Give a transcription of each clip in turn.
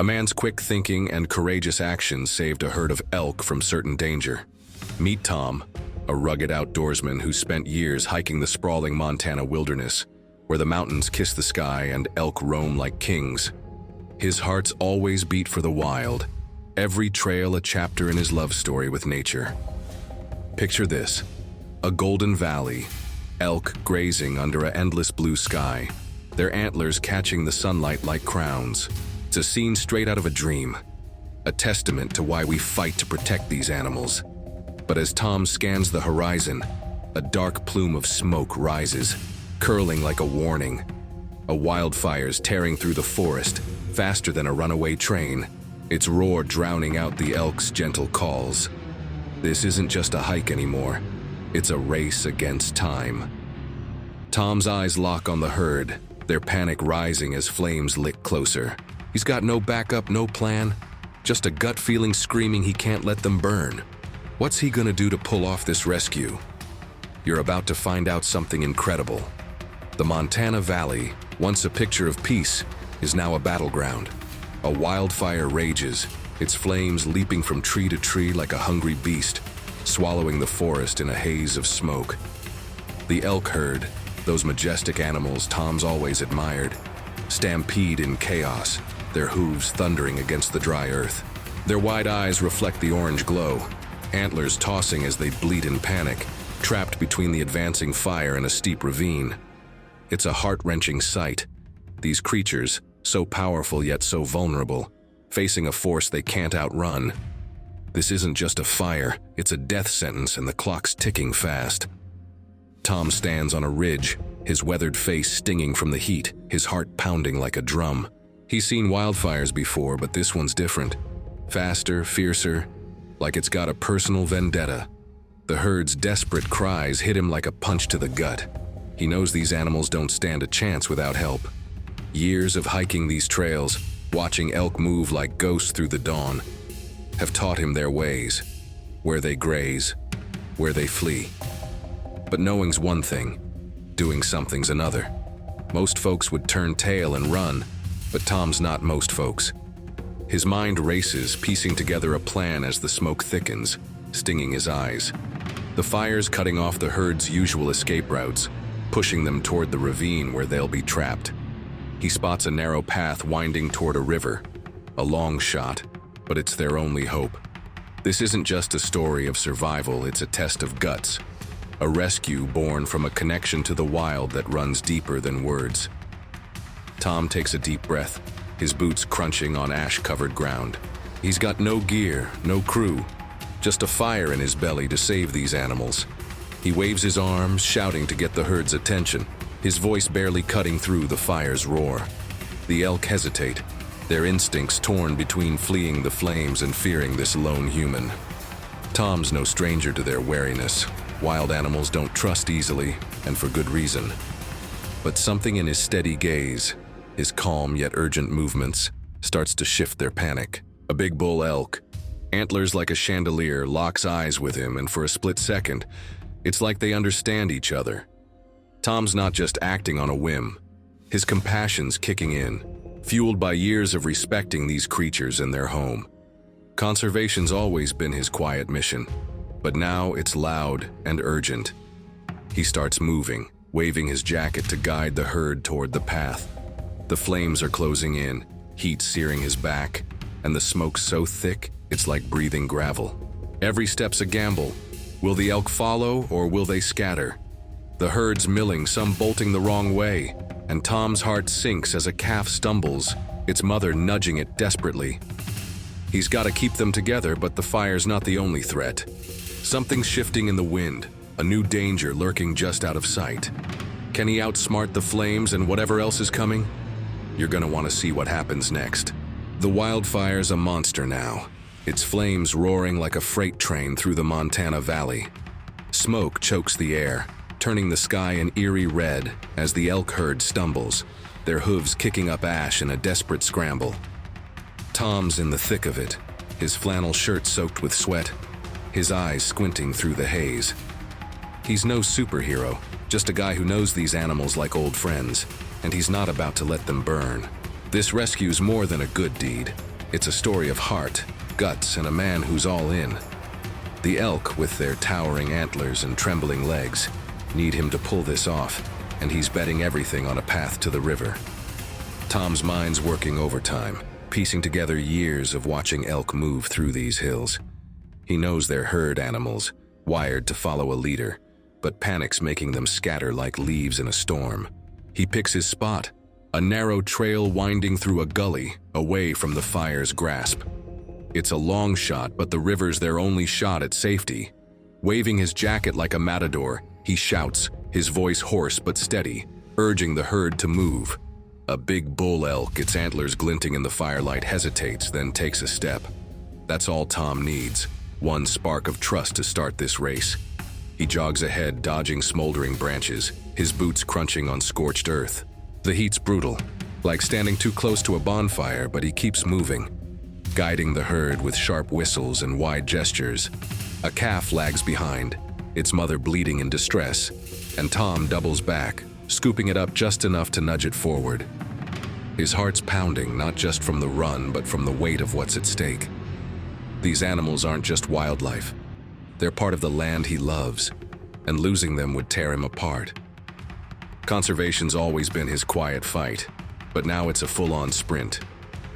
man's quick thinking and courageous actions saved a herd of elk from certain danger. Meet Tom, a rugged outdoorsman who spent years hiking the sprawling Montana wilderness, where the mountains kiss the sky and elk roam like kings. His heart's always beat for the wild, every trail a chapter in his love story with nature. Picture this: a golden valley, elk grazing under an endless blue sky, their antlers catching the sunlight like crowns. It's a scene straight out of a dream, a testament to why we fight to protect these animals. But as Tom scans the horizon, a dark plume of smoke rises, curling like a warning. A wildfire's tearing through the forest, faster than a runaway train, its roar drowning out the elk's gentle calls. This isn't just a hike anymore, it's a race against time. Tom's eyes lock on the herd, their panic rising as flames lick closer. He's got no backup, no plan, just a gut feeling screaming he can't let them burn. What's he gonna do to pull off this rescue? You're about to find out something incredible. The Montana Valley, once a picture of peace, is now a battleground. A wildfire rages, its flames leaping from tree to tree like a hungry beast, swallowing the forest in a haze of smoke. The elk herd, those majestic animals Tom's always admired, stampede in chaos, their hooves thundering against the dry earth. Their wide eyes reflect the orange glow, antlers tossing as they bleat in panic, trapped between the advancing fire and a steep ravine. It's a heart-wrenching sight. These creatures, so powerful yet so vulnerable, facing a force they can't outrun. This isn't just a fire, it's a death sentence, and the clock's ticking fast. Tom stands on a ridge, his weathered face stinging from the heat, his heart pounding like a drum. He's seen wildfires before, but this one's different. Faster, fiercer, like it's got a personal vendetta. The herd's desperate cries hit him like a punch to the gut. He knows these animals don't stand a chance without help. Years of hiking these trails, watching elk move like ghosts through the dawn, have taught him their ways, where they graze, where they flee. But knowing's one thing, doing something's another. Most folks would turn tail and run, but Tom's not most folks. His mind races, piecing together a plan as the smoke thickens, stinging his eyes. The fire's cutting off the herd's usual escape routes, pushing them toward the ravine where they'll be trapped. He spots a narrow path winding toward a river, a long shot, but it's their only hope. This isn't just a story of survival, it's a test of guts. A rescue born from a connection to the wild that runs deeper than words. Tom takes a deep breath, his boots crunching on ash-covered ground. He's got no gear, no crew, just a fire in his belly to save these animals. He waves his arms, shouting to get the herd's attention, his voice barely cutting through the fire's roar. The elk hesitate, their instincts torn between fleeing the flames and fearing this lone human. Tom's no stranger to their wariness. Wild animals don't trust easily, and for good reason. But something in his steady gaze, his calm yet urgent movements, starts to shift their panic. A big bull elk, antlers like a chandelier, locks eyes with him, and for a split second, it's like they understand each other. Tom's not just acting on a whim. His compassion's kicking in, fueled by years of respecting these creatures in their home. Conservation's always been his quiet mission, but now it's loud and urgent. He starts moving, waving his jacket to guide the herd toward the path. The flames are closing in, heat searing his back, and the smoke's so thick, it's like breathing gravel. Every step's a gamble. Will the elk follow, or will they scatter? The herd's milling, some bolting the wrong way, and Tom's heart sinks as a calf stumbles, its mother nudging it desperately. He's got to keep them together, but the fire's not the only threat. Something's shifting in the wind, a new danger lurking just out of sight. Can he outsmart the flames and whatever else is coming? You're gonna want to see what happens next. The wildfire's a monster now, its flames roaring like a freight train through the Montana Valley. Smoke chokes the air, turning the sky an eerie red as the elk herd stumbles, their hooves kicking up ash in a desperate scramble. Tom's in the thick of it, his flannel shirt soaked with sweat, his eyes squinting through the haze. He's no superhero, just a guy who knows these animals like old friends, and he's not about to let them burn. This rescue's more than a good deed. It's a story of heart, guts, and a man who's all in. The elk, with their towering antlers and trembling legs, need him to pull this off, and he's betting everything on a path to the river. Tom's mind's working overtime, piecing together years of watching elk move through these hills. He knows they're herd animals, wired to follow a leader, but panic's making them scatter like leaves in a storm. He picks his spot, a narrow trail winding through a gully, away from the fire's grasp. It's a long shot, but the river's their only shot at safety. Waving his jacket like a matador, he shouts, his voice hoarse but steady, urging the herd to move. A big bull elk, its antlers glinting in the firelight, hesitates, then takes a step. That's all Tom needs, one spark of trust to start this race. He jogs ahead, dodging smoldering branches, his boots crunching on scorched earth. The heat's brutal, like standing too close to a bonfire, but he keeps moving, guiding the herd with sharp whistles and wide gestures. A calf lags behind, its mother bleeding in distress, and Tom doubles back, scooping it up just enough to nudge it forward. His heart's pounding, not just from the run, but from the weight of what's at stake. These animals aren't just wildlife. They're part of the land he loves, and losing them would tear him apart. Conservation's always been his quiet fight, but now it's a full-on sprint.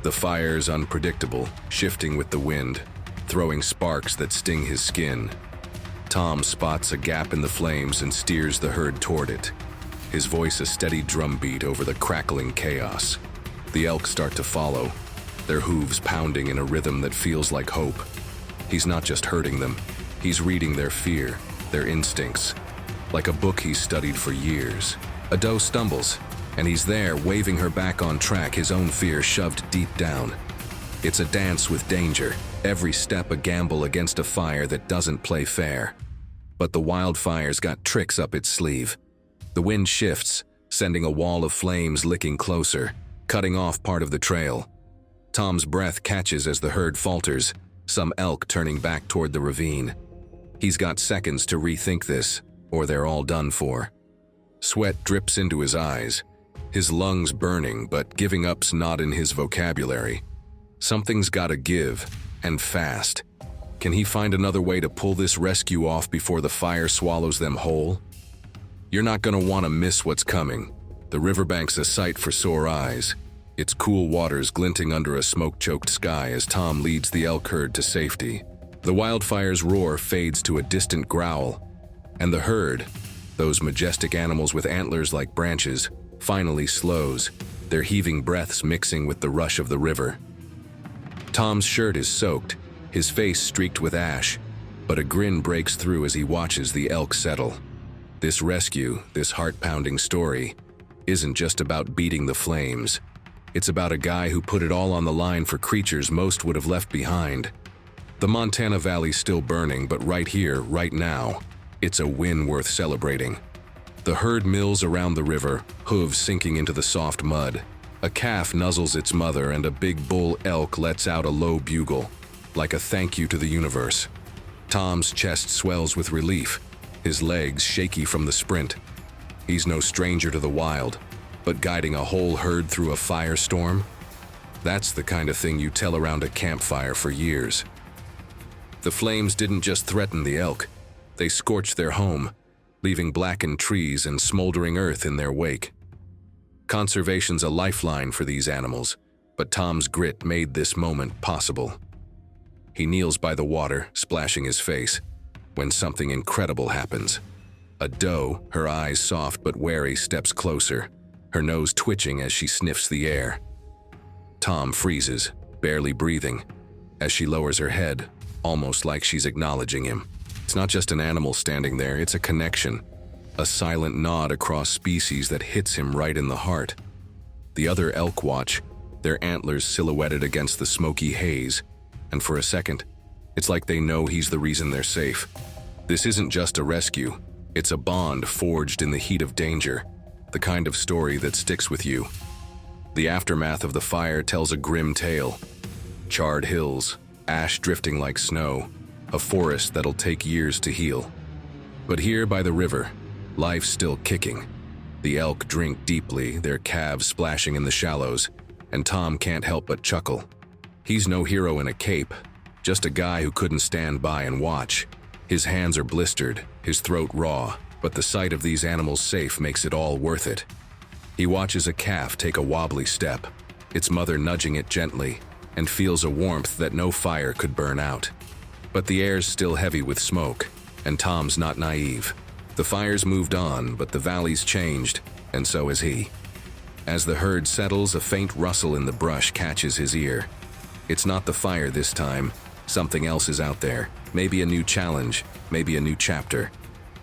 The fire's unpredictable, shifting with the wind, throwing sparks that sting his skin. Tom spots a gap in the flames and steers the herd toward it, his voice a steady drumbeat over the crackling chaos. The elk start to follow, their hooves pounding in a rhythm that feels like hope. He's not just herding them, he's reading their fear, their instincts. Like a book he's studied for years. A doe stumbles, and he's there, waving her back on track, his own fear shoved deep down. It's a dance with danger, every step a gamble against a fire that doesn't play fair. But the wildfire's got tricks up its sleeve. The wind shifts, sending a wall of flames licking closer, cutting off part of the trail. Tom's breath catches as the herd falters, some elk turning back toward the ravine. He's got seconds to rethink this, or they're all done for. Sweat drips into his eyes, his lungs burning, but giving up's not in his vocabulary. Something's gotta give, and fast. Can he find another way to pull this rescue off before the fire swallows them whole? You're not gonna want to miss what's coming. The riverbank's a sight for sore eyes, its cool waters glinting under a smoke-choked sky as Tom leads the elk herd to safety. The wildfire's roar fades to a distant growl, and the herd, those majestic animals with antlers like branches, finally slows, their heaving breaths mixing with the rush of the river. Tom's shirt is soaked, his face streaked with ash, but a grin breaks through as he watches the elk settle. This rescue, this heart-pounding story, isn't just about beating the flames. It's about a guy who put it all on the line for creatures most would have left behind. The Montana Valley's still burning, but right here, right now, it's a win worth celebrating. The herd mills around the river, hooves sinking into the soft mud. A calf nuzzles its mother, and a big bull elk lets out a low bugle, like a thank you to the universe. Tom's chest swells with relief, his legs shaky from the sprint. He's no stranger to the wild, but guiding a whole herd through a firestorm? That's the kind of thing you tell around a campfire for years. The flames didn't just threaten the elk, they scorched their home, leaving blackened trees and smoldering earth in their wake. Conservation's a lifeline for these animals, but Tom's grit made this moment possible. He kneels by the water, splashing his face, when something incredible happens. A doe, her eyes soft but wary, steps closer, her nose twitching as she sniffs the air. Tom freezes, barely breathing, as she lowers her head, almost like she's acknowledging him. It's not just an animal standing there, it's a connection, a silent nod across species that hits him right in the heart. The other elk watch, their antlers silhouetted against the smoky haze, and for a second, it's like they know he's the reason they're safe. This isn't just a rescue, it's a bond forged in the heat of danger, the kind of story that sticks with you. The aftermath of the fire tells a grim tale. Charred hills, ash drifting like snow, a forest that'll take years to heal. But here by the river, life's still kicking. The elk drink deeply, their calves splashing in the shallows, and Tom can't help but chuckle. He's no hero in a cape, just a guy who couldn't stand by and watch. His hands are blistered, his throat raw, but the sight of these animals safe makes it all worth it. He watches a calf take a wobbly step, its mother nudging it gently, and feels a warmth that no fire could burn out. But the air's still heavy with smoke, and Tom's not naive. The fire's moved on, but the valley's changed, and so has he. As the herd settles, a faint rustle in the brush catches his ear. It's not the fire this time. Something else is out there. Maybe a new challenge, maybe a new chapter.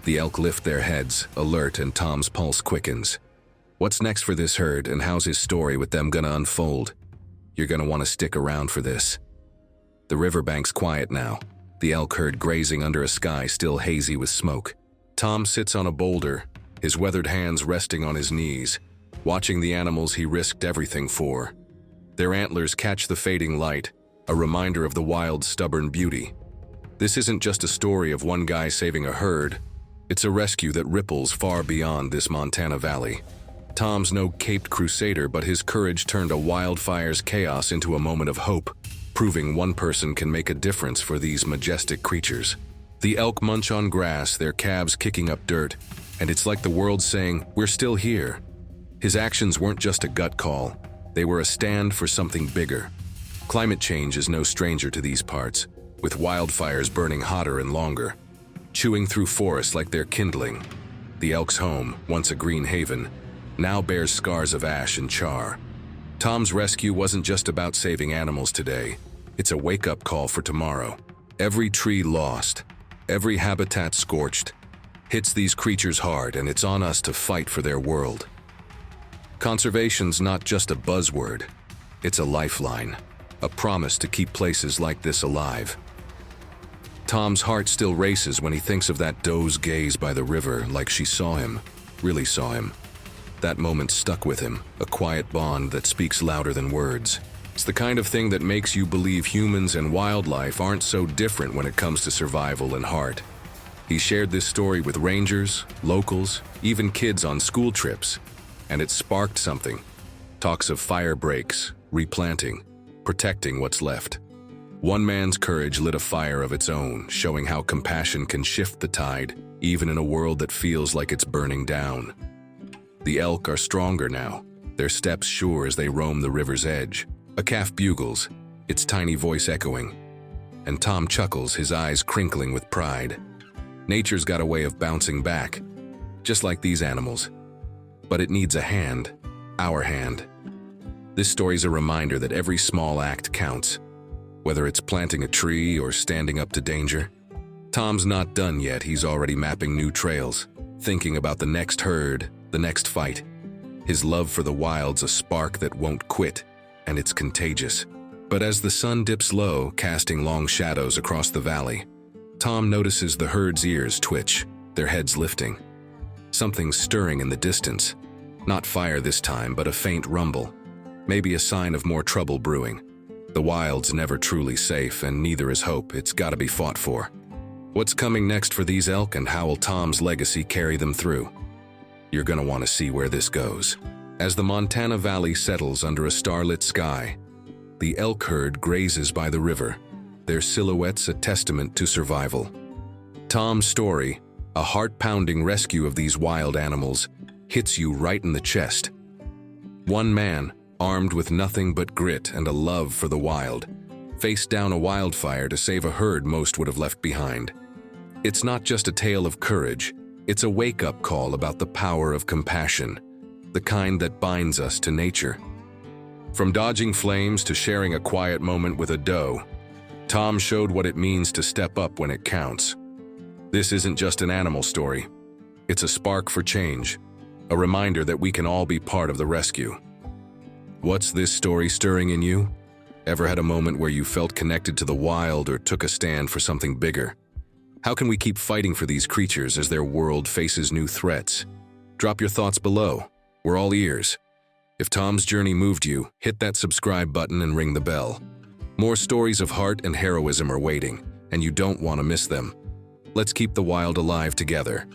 The elk lift their heads, alert, and Tom's pulse quickens. What's next for this herd, and how's his story with them gonna unfold? You're gonna want to stick around for this. The riverbank's quiet now, the elk herd grazing under a sky still hazy with smoke. Tom sits on a boulder, his weathered hands resting on his knees, watching the animals he risked everything for. Their antlers catch the fading light, a reminder of the wild's stubborn beauty. This isn't just a story of one guy saving a herd, it's a rescue that ripples far beyond this Montana valley. Tom's no caped crusader, but his courage turned a wildfire's chaos into a moment of hope, proving one person can make a difference for these majestic creatures. The elk munch on grass, their calves kicking up dirt, and it's like the world saying, "We're still here." His actions weren't just a gut call, they were a stand for something bigger. Climate change is no stranger to these parts, with wildfires burning hotter and longer, chewing through forests like they're kindling. The elk's home, once a green haven, now bears scars of ash and char. Tom's rescue wasn't just about saving animals today, it's a wake-up call for tomorrow. Every tree lost, every habitat scorched, hits these creatures hard, and it's on us to fight for their world. Conservation's not just a buzzword, it's a lifeline, a promise to keep places like this alive. Tom's heart still races when he thinks of that doe's gaze by the river, like she saw him, really saw him. That moment stuck with him, a quiet bond that speaks louder than words. It's the kind of thing that makes you believe humans and wildlife aren't so different when it comes to survival and heart. He shared this story with rangers, locals, even kids on school trips, and it sparked something. Talks of fire breaks, replanting, protecting what's left. One man's courage lit a fire of its own, showing how compassion can shift the tide, even in a world that feels like it's burning down. The elk are stronger now, their steps sure as they roam the river's edge. A calf bugles, its tiny voice echoing, and Tom chuckles, his eyes crinkling with pride. Nature's got a way of bouncing back, just like these animals. But it needs a hand, our hand. This story's a reminder that every small act counts, whether it's planting a tree or standing up to danger. Tom's not done yet, he's already mapping new trails, thinking about the next herd, the next fight. His love for the wild's a spark that won't quit, and it's contagious. But as the sun dips low, casting long shadows across the valley, Tom notices the herd's ears twitch, their heads lifting. Something's stirring in the distance. Not fire this time, but a faint rumble. Maybe a sign of more trouble brewing. The wild's never truly safe, and neither is hope. It's gotta be fought for. What's coming next for these elk, and how will Tom's legacy carry them through? You're gonna want to see where this goes. As the Montana Valley settles under a starlit sky, the elk herd grazes by the river, their silhouettes a testament to survival. Tom's story, a heart-pounding rescue of these wild animals, hits you right in the chest. One man, armed with nothing but grit and a love for the wild, faced down a wildfire to save a herd most would have left behind. It's not just a tale of courage, it's a wake-up call about the power of compassion, the kind that binds us to nature. From dodging flames to sharing a quiet moment with a doe, Tom showed what it means to step up when it counts. This isn't just an animal story. It's a spark for change, a reminder that we can all be part of the rescue. What's this story stirring in you? Ever had a moment where you felt connected to the wild or took a stand for something bigger? How can we keep fighting for these creatures as their world faces new threats? Drop your thoughts below. We're all ears. If Tom's journey moved you, hit that subscribe button and ring the bell. More stories of heart and heroism are waiting, and you don't want to miss them. Let's keep the wild alive together.